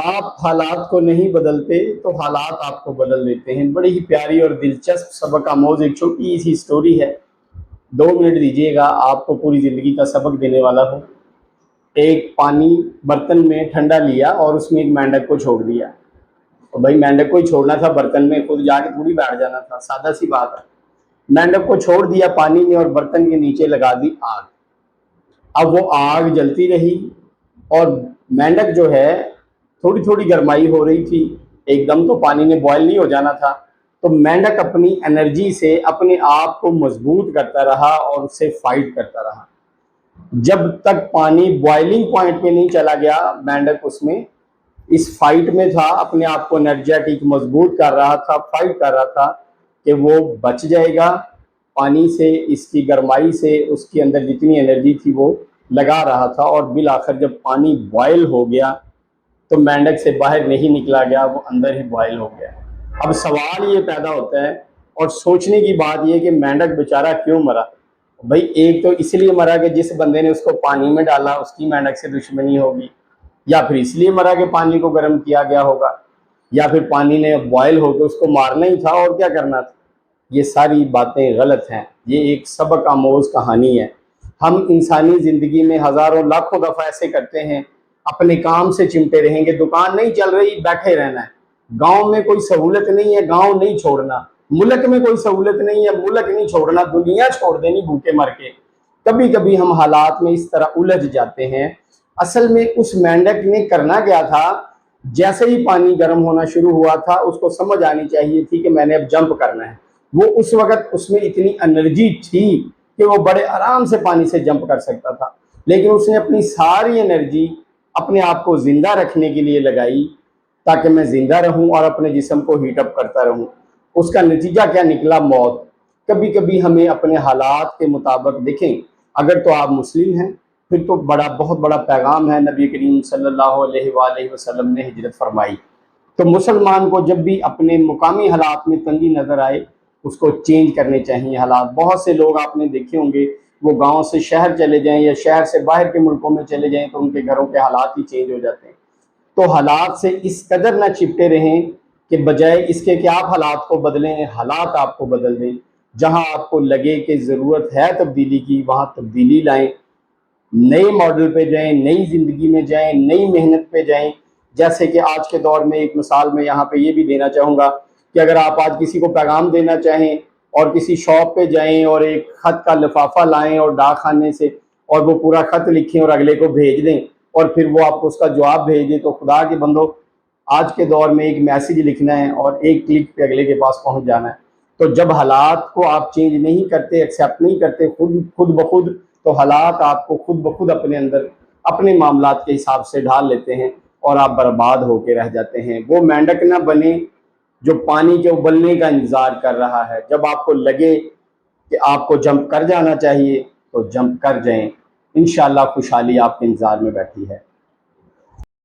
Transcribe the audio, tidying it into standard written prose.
آپ حالات کو نہیں بدلتے تو حالات آپ کو بدل دیتے ہیں۔ بڑی ہی پیاری اور دلچسپ سبق آموز ایک چھوٹی سی سٹوری ہے، 2 منٹ دیجیے گا، آپ کو پوری زندگی کا سبق دینے والا ہوں۔ ایک پانی برتن میں ٹھنڈا لیا اور اس میں ایک مینڈک کو چھوڑ دیا۔ تو بھائی مینڈک کو ہی چھوڑنا تھا، برتن میں خود جا کے تھوڑی بیٹھ جانا تھا، سادہ سی بات ہے۔ مینڈک کو چھوڑ دیا پانی میں اور برتن کے نیچے لگا دی آگ۔ اب وہ آگ جلتی رہی اور مینڈک جو ہے تھوڑی تھوڑی گرمائی ہو رہی تھی، ایک دم تو پانی نے بوائل نہیں ہو جانا تھا۔ تو مینڈک اپنی انرجی سے اپنے آپ کو مضبوط کرتا رہا اور اس سے فائٹ کرتا رہا۔ جب تک پانی بوائلنگ پوائنٹ پہ نہیں چلا گیا، مینڈک اس میں اس فائٹ میں تھا، اپنے آپ کو انرجیٹک مضبوط کر رہا تھا، فائٹ کر رہا تھا کہ وہ بچ جائے گا پانی سے، اس کی گرمائی سے، اس کے اندر جتنی انرجی تھی وہ لگا رہا تھا۔ اور بالآخر جب پانی بوائل ہو گیا تو مینڈک سے باہر نہیں نکلا گیا، وہ اندر ہی بوائل ہو گیا۔ اب سوال یہ پیدا ہوتا ہے اور سوچنے کی بات یہ کہ مینڈک بیچارہ کیوں مرا؟ بھائی ایک تو اس لیے مرا کہ جس بندے نے اس کو پانی میں ڈالا اس کی مینڈک سے دشمنی ہوگی، یا پھر اس لیے مرا کہ پانی کو گرم کیا گیا ہوگا، یا پھر پانی نے بوائل ہو کے اس کو مارنا ہی تھا اور کیا کرنا تھا۔ یہ ساری باتیں غلط ہیں، یہ ایک سبق آموز کہانی ہے۔ ہم انسانی زندگی میں ہزاروں لاکھوں دفعہ ایسے کرتے ہیں، اپنے کام سے چمٹے رہیں گے، دکان نہیں چل رہی بیٹھے رہنا ہے، گاؤں میں کوئی سہولت نہیں ہے گاؤں نہیں چھوڑنا، ملک میں کوئی سہولت نہیں ہے ملک نہیں چھوڑنا، دنیا چھوڑ دینی بھوکے مر کے۔ کبھی کبھی ہم حالات میں اس طرح الجھ جاتے ہیں۔ اصل میں اس مینڈک نے کرنا کیا تھا، جیسے ہی پانی گرم ہونا شروع ہوا تھا اس کو سمجھ آنی چاہیے تھی کہ میں نے اب جمپ کرنا ہے۔ وہ اس وقت اس میں اتنی انرجی تھی کہ وہ بڑے آرام سے پانی سے جمپ کر سکتا تھا، لیکن اس نے اپنی ساری انرجی اپنے آپ کو زندہ رکھنے کے لیے لگائی تاکہ میں زندہ رہوں اور اپنے جسم کو ہیٹ اپ کرتا رہوں۔ اس کا نتیجہ کیا نکلا؟ موت۔ کبھی کبھی ہمیں اپنے حالات کے مطابق دیکھیں، اگر تو آپ مسلم ہیں پھر تو بہت بڑا پیغام ہے، نبی کریم صلی اللہ علیہ وآلہ وسلم نے ہجرت فرمائی۔ تو مسلمان کو جب بھی اپنے مقامی حالات میں تنگی نظر آئے اس کو چینج کرنے چاہیے حالات۔ بہت سے لوگ آپ نے دیکھے ہوں گے، وہ گاؤں سے شہر چلے جائیں یا شہر سے باہر کے ملکوں میں چلے جائیں تو ان کے گھروں کے حالات ہی چینج ہو جاتے ہیں۔ تو حالات سے اس قدر نہ چپٹے رہیں کہ بجائے اس کے کہ آپ حالات کو بدلیں، حالات آپ کو بدل دیں۔ جہاں آپ کو لگے کہ ضرورت ہے تبدیلی کی وہاں تبدیلی لائیں، نئے ماڈل پہ جائیں، نئی زندگی میں جائیں، نئی محنت پہ جائیں۔ جیسے کہ آج کے دور میں ایک مثال میں یہاں پہ یہ بھی دینا چاہوں گا کہ اگر آپ آج کسی کو پیغام دینا چاہیں اور کسی شاپ پہ جائیں اور ایک خط کا لفافہ لائیں اور ڈاک خانے سے اور وہ پورا خط لکھیں اور اگلے کو بھیج دیں اور پھر وہ آپ کو اس کا جواب بھیج دیں، تو خدا کے بندو آج کے دور میں ایک میسیج لکھنا ہے اور ایک کلک پہ اگلے کے پاس پہنچ جانا ہے۔ تو جب حالات کو آپ چینج نہیں کرتے، ایکسیپٹ نہیں کرتے خود بخود، تو حالات آپ کو خود بخود اپنے اندر اپنے معاملات کے حساب سے ڈھال لیتے ہیں اور آپ برباد ہو کے رہ جاتے ہیں۔ وہ مینڈک نہ بنے جو پانی کے ابلنے کا انتظار کر رہا ہے۔ جب آپ کو لگے کہ آپ کو جمپ کر جانا چاہیے تو جمپ کر جائیں، انشاءاللہ خوشحالی آپ کے انتظار میں بیٹھی ہے۔